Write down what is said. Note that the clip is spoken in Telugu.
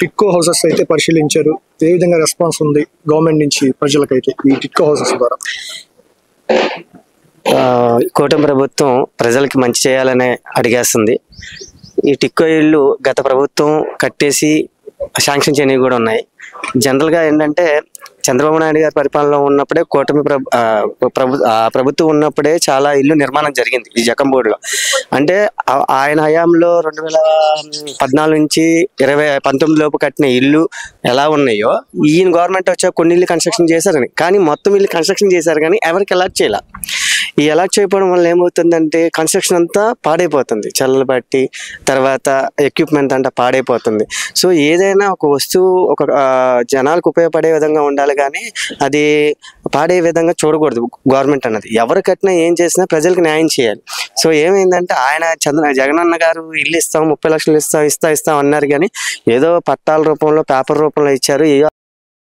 టిట్కో హౌసెస్ అయితే పరిశీలించారు. ఏ విధంగా రెస్పాన్స్ ఉంది గవర్నమెంట్ నుంచి ప్రజలకైతే ఈ టిట్కో హౌసెస్ ద్వారా? కూటమి ప్రభుత్వం ప్రజలకి మంచి చేయాలనే అడిగేస్తుంది. ఈ టిక్కో ఇళ్ళు గత ప్రభుత్వం కట్టేసి శాంక్షన్ చేయనివి కూడా ఉన్నాయి. జనరల్గా ఏంటంటే చంద్రబాబు నాయుడు గారి పరిపాలనలో ఉన్నప్పుడే కూటమి ప్రభుత్వం ఉన్నప్పుడే చాలా ఇల్లు నిర్మాణం జరిగింది ఈ జకంబోడిలో. అంటే ఆయన హయాంలో 2014 నుంచి 2019 లోపు కట్టిన ఇల్లు ఎలా ఉన్నాయో ఈయన గవర్నమెంట్ వచ్చా కొన్ని ఇల్లు కన్స్ట్రక్షన్ చేశారని, కానీ మొత్తం ఇల్లు కన్స్ట్రక్షన్ చేశారు కానీ ఎవరికి అలాట్ చేయాల. ఈ అలాట్ చేయకపోవడం వల్ల ఏమవుతుందంటే కన్స్ట్రక్షన్ అంతా పాడైపోతుంది, చల్లలు బట్టి తర్వాత ఎక్విప్మెంట్ అంతా పాడైపోతుంది. సో ఏదైనా ఒక వస్తువు ఒక జనాలకు ఉపయోగపడే విధంగా ఉండాలి కానీ అది పాడే విధంగా చూడకూడదు గవర్నమెంట్ అన్నది. ఎవరు కట్టినా ఏం చేసినా ప్రజలకు న్యాయం చేయాలి. సో ఏమైందంటే ఆయన జగనన్న గారు ఇల్లు ఇస్తాం 30 లక్షలు ఇస్తాం అన్నారు కానీ ఏదో పట్టాల రూపంలో పేపర్ రూపంలో ఇచ్చారు.